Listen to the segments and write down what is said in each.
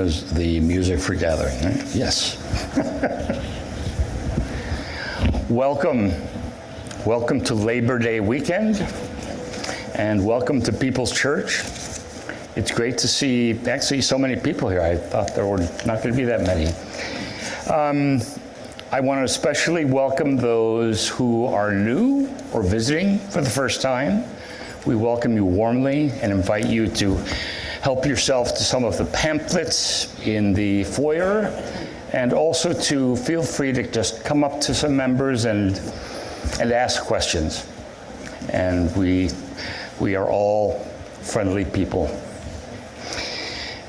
Is the music for gathering, right? Yes. Welcome to Labor Day weekend, and welcome to People's Church. It's great to see actually so many people here. I thought there were not going to be that many. I want to especially welcome those who are new or visiting for the first time. We welcome you warmly and invite you to help yourself to some of the pamphlets in the foyer, and also to feel free to just come up to some members and ask questions. And we are all friendly people.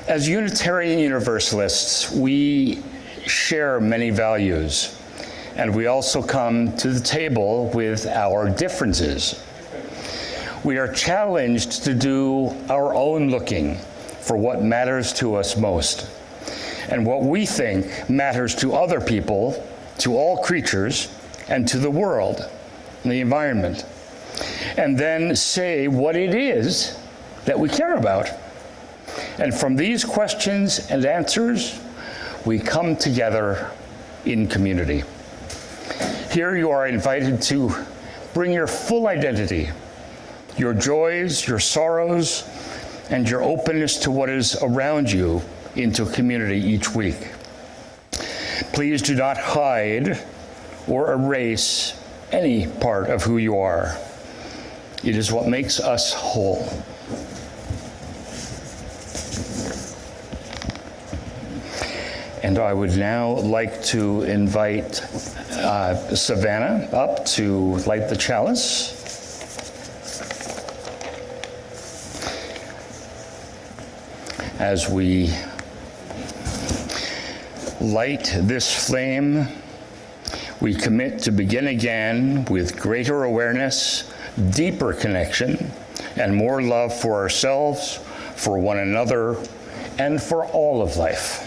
As Unitarian Universalists, we share many values, and we also come to the table with our differences. We are challenged to do our own looking for what matters to us most, and what we think matters to other people, to all creatures, and to the world, and the environment, and then say what it is that we care about. And from these questions and answers, we come together in community. Here you are invited to bring your full identity, your joys, your sorrows, and your openness to what is around you into community each week. Please do not hide or erase any part of who you are. It is what makes us whole. And I would now like to invite Savannah up to light the chalice. As we light this flame, we commit to begin again with greater awareness, deeper connection, and more love for ourselves, for one another, and for all of life.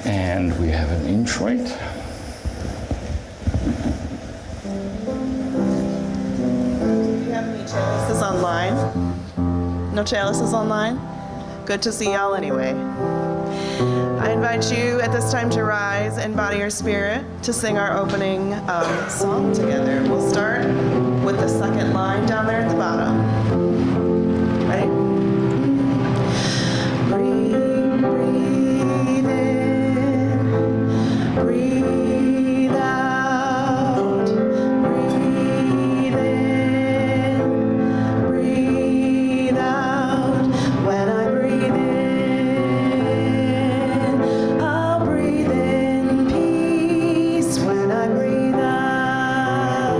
And we have an introit. Chalices online? No chalices online? Good to see y'all anyway. I invite you at this time to rise and body your spirit to sing our opening song together. We'll start with the second line down there at the bottom. Ready? Breathe, breathe in, breathe out, breathe in, breathe out. When I breathe in, I'll breathe in peace. When I breathe out,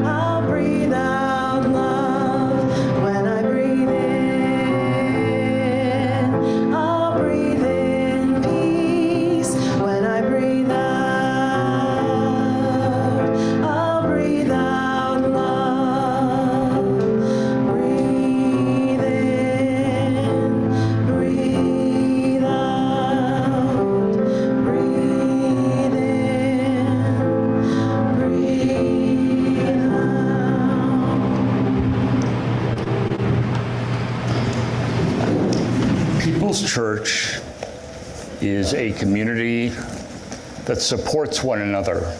I'll breathe out love. When I breathe in, I'll breathe in peace. When I breathe out, I'll breathe out love. Breathe in, breathe out, breathe in, breathe out. People's Church is a community that supports one another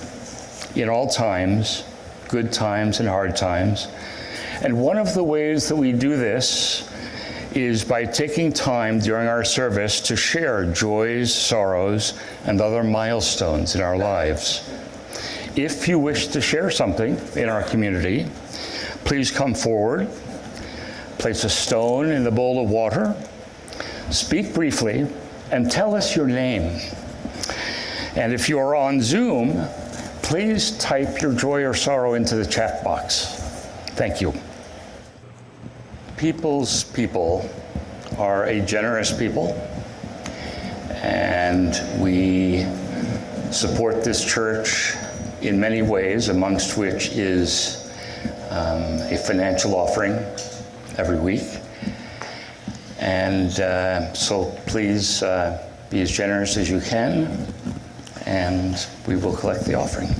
in all times, good times and hard times. And one of the ways that we do this is by taking time during our service to share joys, sorrows, and other milestones in our lives. If you wish to share something in our community, please come forward, place a stone in the bowl of water, speak briefly, and tell us your name. And if you are on Zoom, please type your joy or sorrow into the chat box. Thank you. People's people are a generous people, and we support this church in many ways, amongst which is a financial offering every week. And so please be as generous as you can, and we will collect the offering.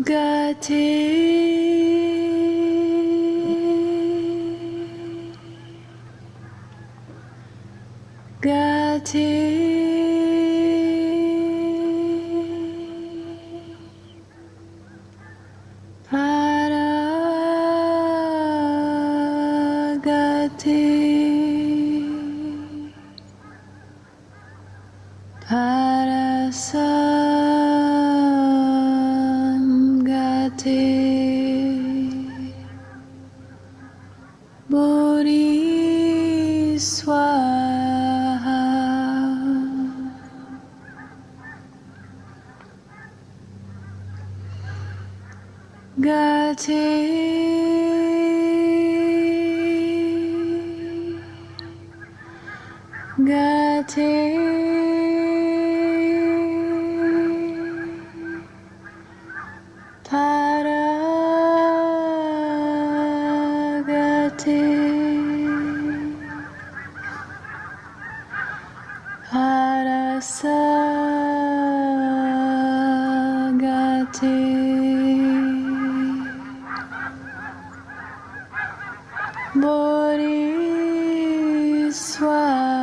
Gati, Bodhi Swaha. Bodhi Swaha.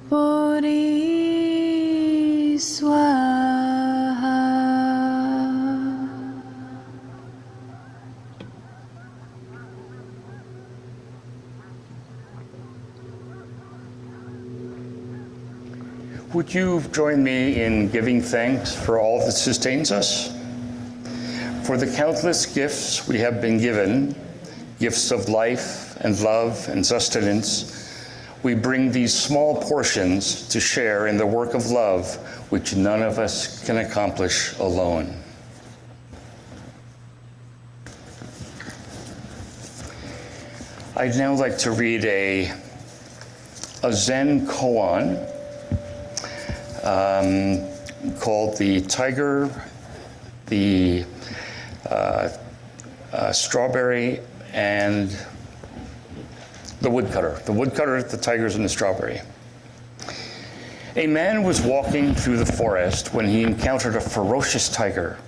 Bodhi Swaha. Would you join me in giving thanks for all that sustains us? For the countless gifts we have been given, gifts of life and love and sustenance, we bring these small portions to share in the work of love which none of us can accomplish alone. I'd now like to read a Zen koan called The Tiger, the Strawberry, and the Woodcutter. The Woodcutter, the Tigers, and the Strawberry. A man was walking through the forest when he encountered a ferocious tiger.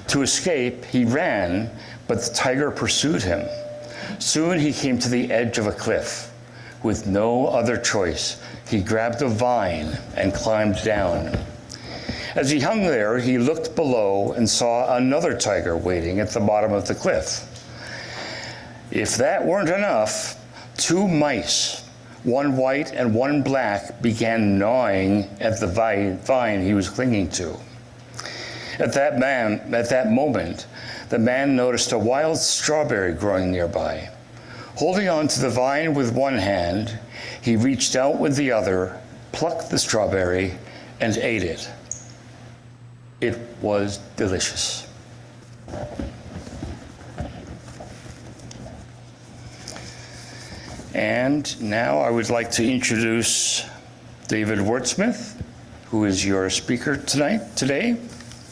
To escape, he ran, but the tiger pursued him. Soon he came to the edge of a cliff. With no other choice, he grabbed a vine and climbed down. As he hung there, he looked below and saw another tiger waiting at the bottom of the cliff. If that weren't enough, two mice, one white and one black, began gnawing at the vine he was clinging to. At that moment, the man noticed a wild strawberry growing nearby. Holding on to the vine with one hand, he reached out with the other, plucked the strawberry, and ate it. It was delicious. And now I would like to introduce David Wurtsmith, who is your speaker today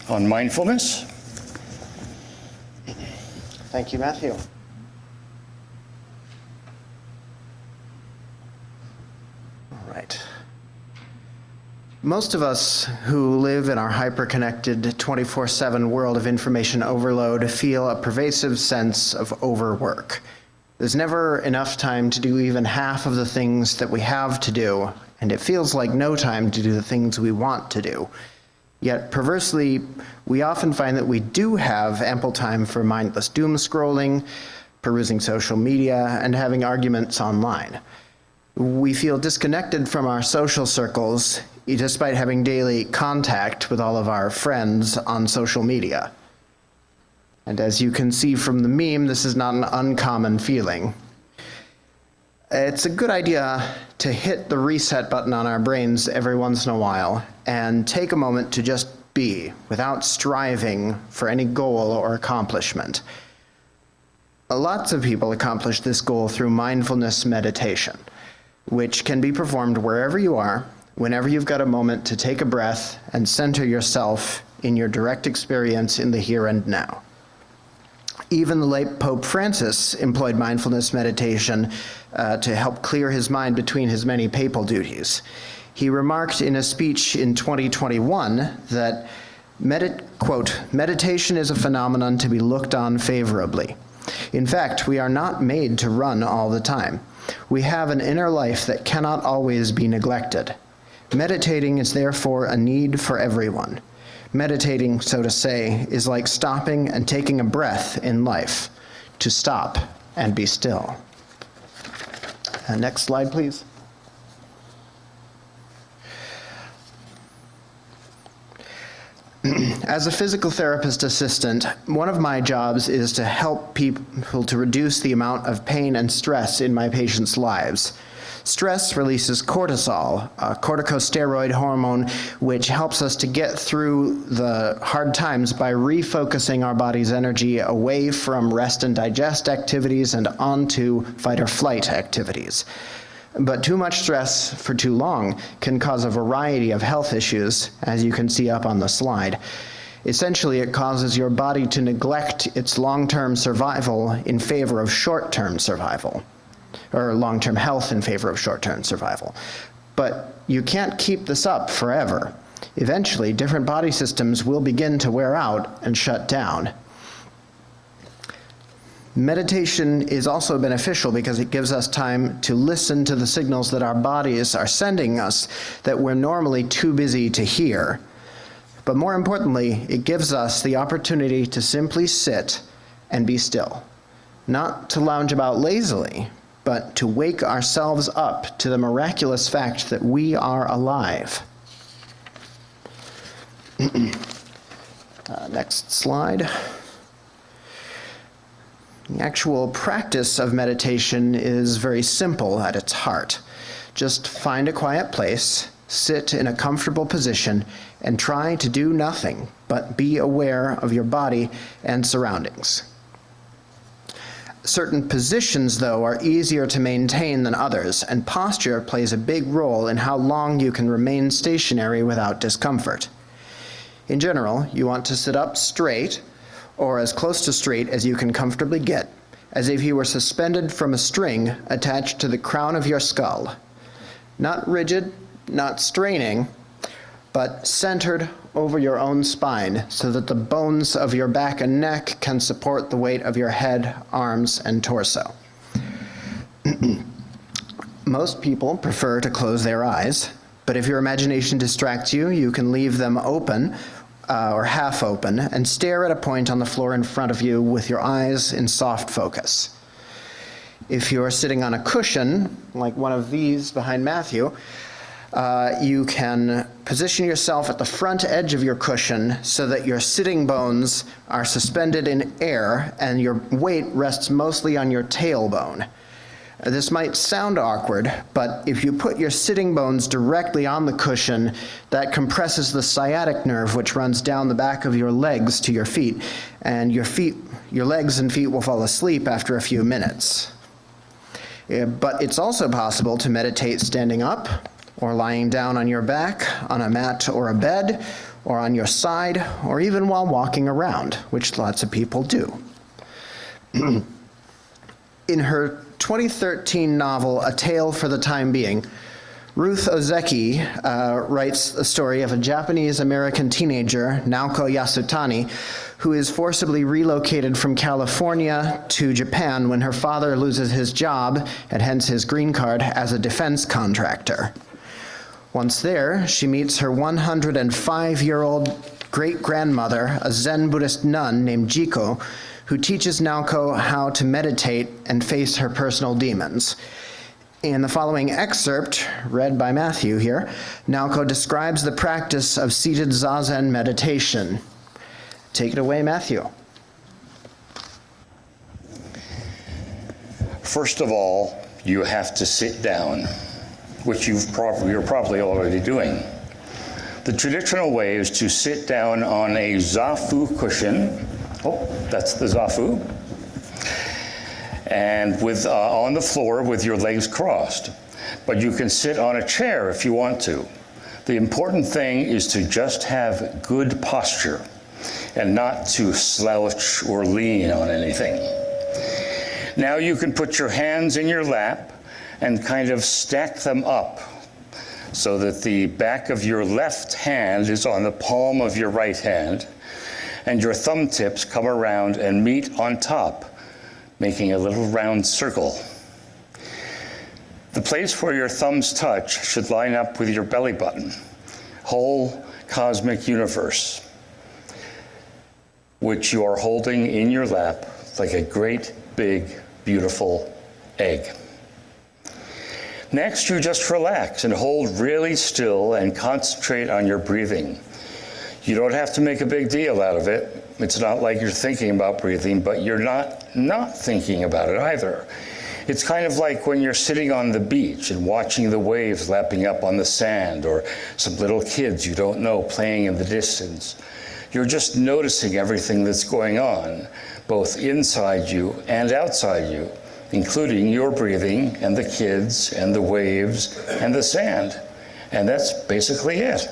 on mindfulness. Thank you, Matthew. Most of us who live in our hyper-connected 24/7 world of information overload feel a pervasive sense of overwork. There's never enough time to do even half of the things that we have to do, and it feels like no time to do the things we want to do. Yet perversely, we often find that we do have ample time for mindless doom scrolling, perusing social media, and having arguments online. We feel disconnected from our social circles despite having daily contact with all of our friends on social media. And as you can see from the meme, this is not an uncommon feeling. It's a good idea to hit the reset button on our brains every once in a while and take a moment to just be, without striving for any goal or accomplishment. Lots of people accomplish this goal through mindfulness meditation, which can be performed wherever you are, whenever you've got a moment to take a breath and center yourself in your direct experience in the here and now. Even the late Pope Francis employed mindfulness meditation to help clear his mind between his many papal duties. He remarked in a speech in 2021 that, quote, "Meditation is a phenomenon to be looked on favorably. In fact, we are not made to run all the time. We have an inner life that cannot always be neglected. Meditating is therefore a need for everyone. Meditating, so to say, is like stopping and taking a breath in life, to stop and be still." Next slide, please. As a physical therapist assistant, one of my jobs is to help people to reduce the amount of pain and stress in my patients' lives. Stress releases cortisol, a corticosteroid hormone, which helps us to get through the hard times by refocusing our body's energy away from rest and digest activities and onto fight or flight activities. But too much stress for too long can cause a variety of health issues, as you can see up on the slide. Essentially, it causes your body to neglect its long-term survival in favor of short-term survival, or long-term health in favor of short-term survival. But you can't keep this up forever. Eventually, different body systems will begin to wear out and shut down. Meditation is also beneficial because it gives us time to listen to the signals that our bodies are sending us that we're normally too busy to hear. But more importantly, it gives us the opportunity to simply sit and be still. Not to lounge about lazily, but to wake ourselves up to the miraculous fact that we are alive. Next slide. The actual practice of meditation is very simple at its heart. Just find a quiet place, sit in a comfortable position, and try to do nothing but be aware of your body and surroundings. Certain positions, though, are easier to maintain than others, and posture plays a big role in how long you can remain stationary without discomfort. In general, you want to sit up straight, or as close to straight as you can comfortably get, as if you were suspended from a string attached to the crown of your skull. Not rigid, not straining, but centered over your own spine so that the bones of your back and neck can support the weight of your head, arms, and torso. Most people prefer to close their eyes, but if your imagination distracts you, you can leave them open or half open and stare at a point on the floor in front of you with your eyes in soft focus. If you're sitting on a cushion, like one of these behind Matthew, you can position yourself at the front edge of your cushion so that your sitting bones are suspended in air and your weight rests mostly on your tailbone. This might sound awkward, but if you put your sitting bones directly on the cushion, that compresses the sciatic nerve which runs down the back of your legs to your feet, and your legs and feet will fall asleep after a few minutes. But it's also possible to meditate standing up, or lying down on your back, on a mat or a bed, or on your side, or even while walking around, which lots of people do. In her 2013 novel, A Tale for the Time Being, Ruth Ozeki writes a story of a Japanese-American teenager, Naoko Yasutani, who is forcibly relocated from California to Japan when her father loses his job and hence his green card as a defense contractor. Once there, she meets her 105-year-old great-grandmother, a Zen Buddhist nun named Jiko, who teaches Naoko how to meditate and face her personal demons. In the following excerpt, read by Matthew here, Naoko describes the practice of seated zazen meditation. Take it away, Matthew. First of all, you have to sit down, which you're probably already doing. The traditional way is to sit down on a zafu cushion. Oh, that's the zafu. And on the floor with your legs crossed. But you can sit on a chair if you want to. The important thing is to just have good posture and not to slouch or lean on anything. Now you can put your hands in your lap and kind of stack them up so that the back of your left hand is on the palm of your right hand and your thumb tips come around and meet on top, making a little round circle. The place where your thumbs touch should line up with your belly button, whole cosmic universe, which you are holding in your lap like a great, big, beautiful egg. Next, you just relax and hold really still and concentrate on your breathing. You don't have to make a big deal out of it. It's not like you're thinking about breathing, but you're not thinking about it either. It's kind of like when you're sitting on the beach and watching the waves lapping up on the sand, or some little kids you don't know playing in the distance. You're just noticing everything that's going on, both inside you and outside you, including your breathing and the kids and the waves and the sand. And that's basically it.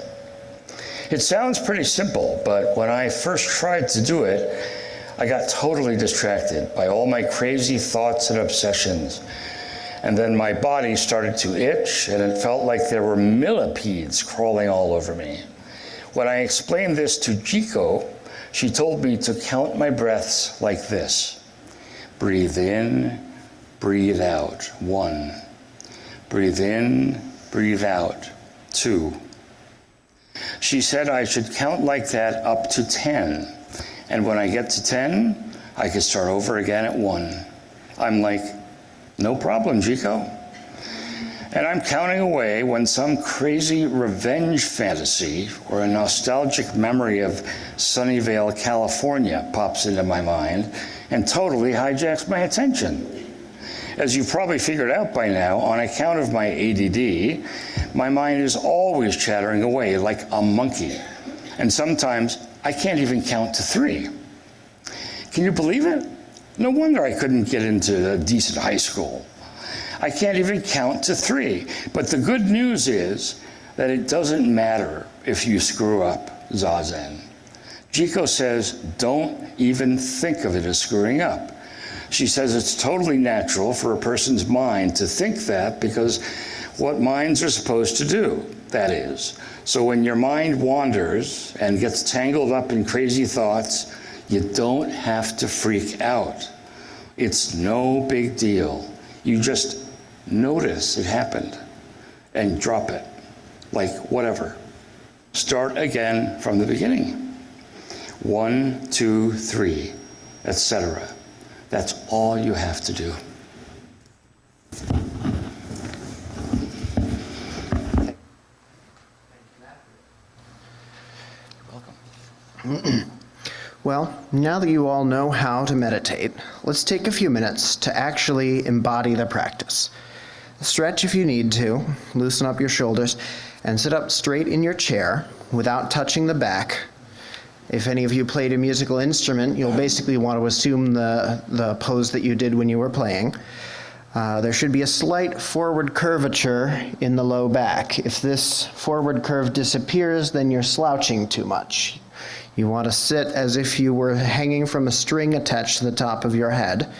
It sounds pretty simple, but when I first tried to do it, I got totally distracted by all my crazy thoughts and obsessions. And then my body started to itch, and it felt like there were millipedes crawling all over me. When I explained this to Jiko, she told me to count my breaths like this. Breathe in, breathe out, 1. Breathe in, breathe out, 2. She said I should count like that up to 10. And when I get to 10, I could start over again at 1. I'm like, no problem, Jiko. And I'm counting away when some crazy revenge fantasy or a nostalgic memory of Sunnyvale, California pops into my mind and totally hijacks my attention. As you've probably figured out by now, on account of my ADD, my mind is always chattering away like a monkey. And sometimes I can't even count to 3. Can you believe it? No wonder I couldn't get into a decent high school. I can't even count to 3. But the good news is that it doesn't matter if you screw up Zazen. Jiko says, don't even think of it as screwing up. She says it's totally natural for a person's mind to think that because what minds are supposed to do, that is. So when your mind wanders and gets tangled up in crazy thoughts, you don't have to freak out. It's no big deal. You just notice it happened and drop it, like whatever. Start again from the beginning. 1, 2, 3, etc. That's all you have to do. Well, now that you all know how to meditate, let's take a few minutes to actually embody the practice. Stretch if you need to, loosen up your shoulders, and sit up straight in your chair without touching the back. If any of you played a musical instrument, you'll basically want to assume the pose that you did when you were playing. There should be a slight forward curvature in the low back. If this forward curve disappears, then you're slouching too much. You want to sit as if you were hanging from a string attached to the top of your head.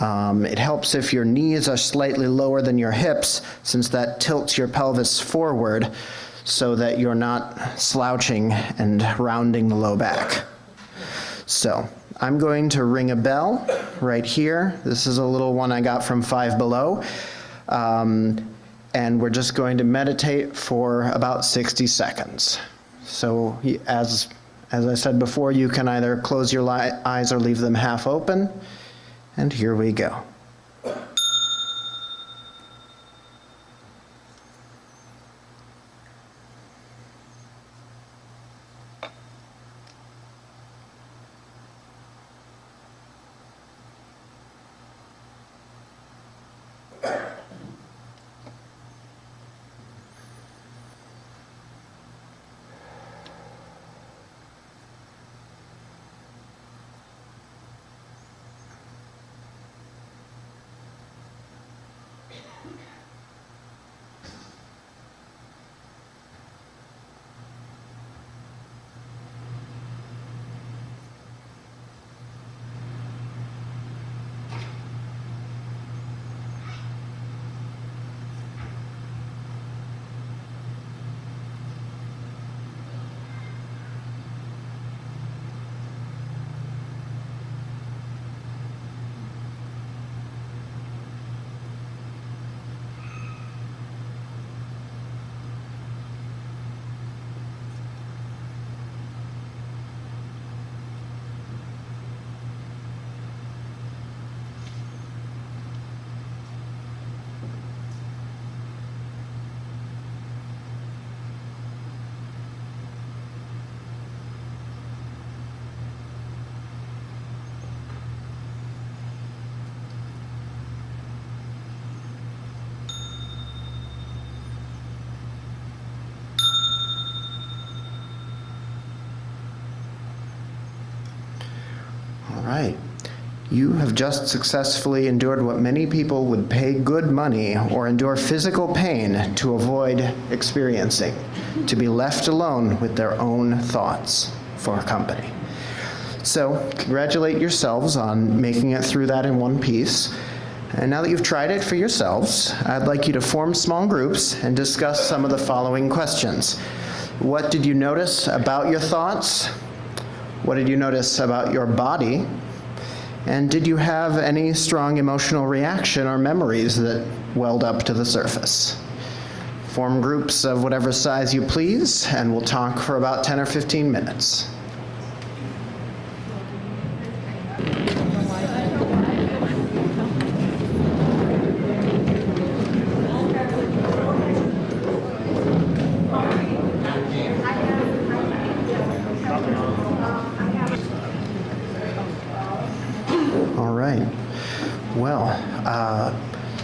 It helps if your knees are slightly lower than your hips, since that tilts your pelvis forward so that you're not slouching and rounding the low back. So I'm going to ring a bell right here. This is a little one I got from Five Below. And we're just going to meditate for about 60 seconds. So as I said before, you can either close your eyes or leave them half open. And here we go. All right. You have just successfully endured what many people would pay good money or endure physical pain to avoid experiencing, to be left alone with their own thoughts for company. So congratulate yourselves on making it through that in one piece. And now that you've tried it for yourselves, I'd like you to form small groups and discuss some of the following questions. What did you notice about your thoughts? What did you notice about your body? And did you have any strong emotional reaction or memories that welled up to the surface? Form groups of whatever size you please, and we'll talk for about 10 or 15 minutes.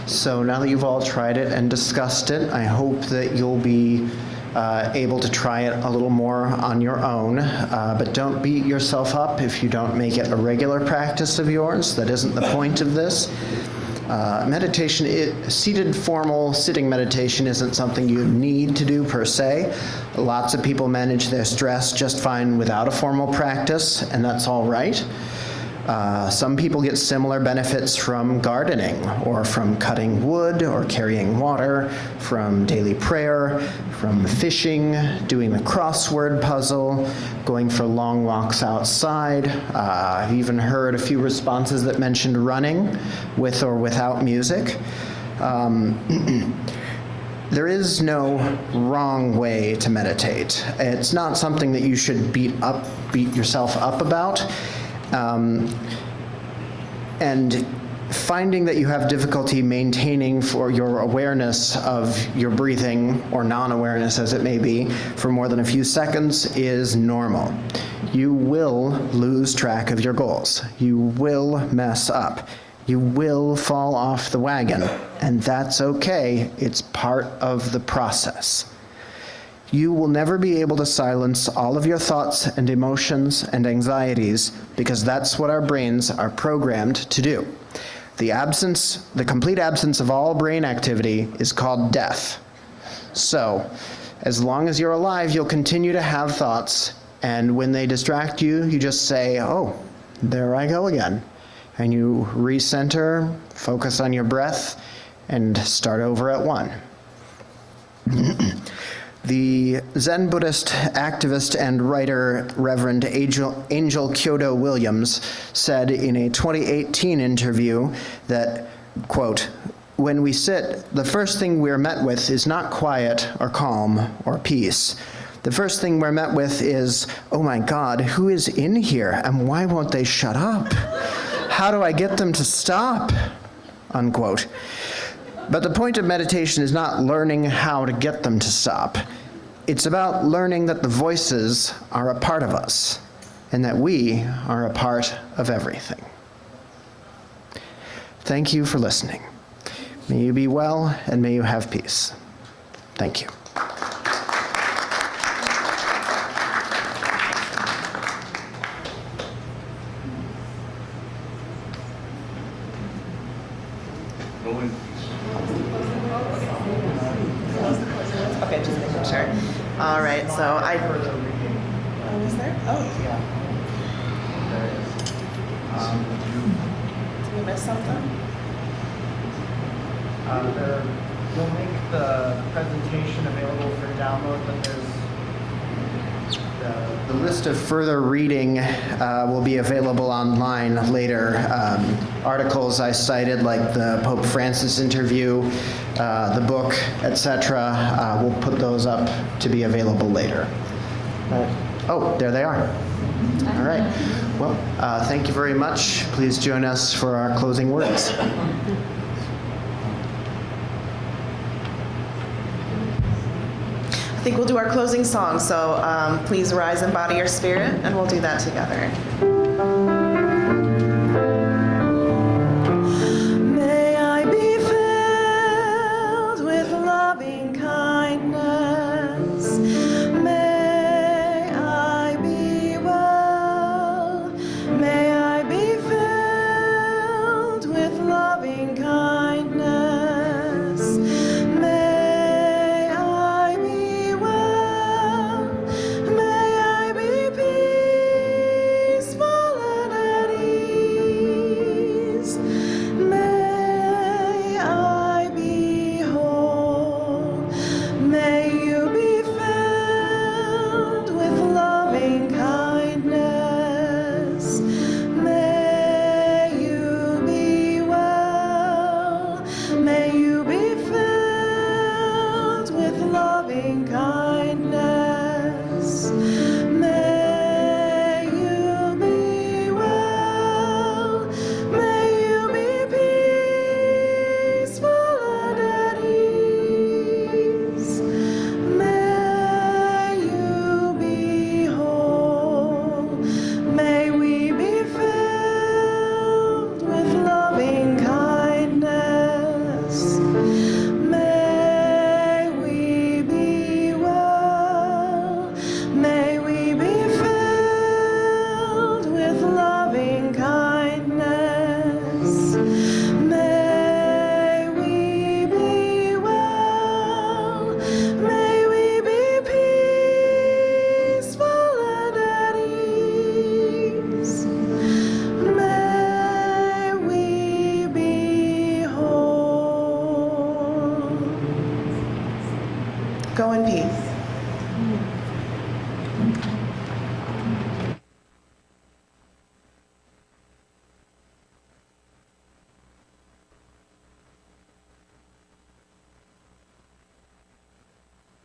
So now that you've all tried it and discussed it, I hope that you'll be able to try it a little more on your own, but don't beat yourself up if you don't make it a regular practice of yours. That isn't the point of this. Meditation, seated formal sitting meditation isn't something you need to do per se. Lots of people manage their stress just fine without a formal practice, and that's all right. Some people get similar benefits from gardening, or from cutting wood, or carrying water, from daily prayer, from fishing, doing the crossword puzzle, going for long walks outside. I've even heard a few responses that mentioned running, with or without music. There is no wrong way to meditate. It's not something that you should beat yourself up about. And finding that you have difficulty maintaining for your awareness of your breathing, or non-awareness as it may be, for more than a few seconds is normal. You will lose track of your goals. You will mess up. You will fall off the wagon, and that's okay. It's part of the process. You will never be able to silence all of your thoughts and emotions and anxieties, because that's what our brains are programmed to do. The complete absence of all brain activity is called death. So, as long as you're alive, you'll continue to have thoughts, and when they distract you, you just say, oh, there I go again. and you recenter, focus on your breath, and start over at 1. The Zen Buddhist activist and writer Reverend Angel Kyodo Williams said in a 2018 interview that, quote, "When we sit, the first thing we're met with is not quiet or calm or peace. The first thing we're met with is, oh my God, who is in here and why won't they shut up? How do I get them to stop?" Unquote. But the point of meditation is not learning how to get them to stop. It's about learning that the voices are a part of us and that we are a part of everything. Thank you for listening. May you be well and may you have peace. Thank you. Okay, just making sure. All right, so I. Oh, is there? Oh. Did we miss something? We'll make the presentation available for download, but there's the list of further reading will be available online later. Articles I cited, like the Pope Francis interview, the book, etc. We'll put those up to be available later. Oh, there they are. All right. Well, thank you very much. Please join us for our closing words. I think we'll do our closing song, so please rise and body your spirit, and we'll do that together. May I be filled with loving kindness. May I be well. May I be filled with loving kindness. May I be well. May I be peaceful and at ease. May I be whole. May you be filled with loving kindness. May you be well. May you be filled with loving kindness. May you be well. May you be peaceful and at ease. May you be whole. May we be filled with loving kindness. May we be well. May we be filled with loving kindness. May we be well. May we be peaceful and at ease. May we be whole. Go in peace.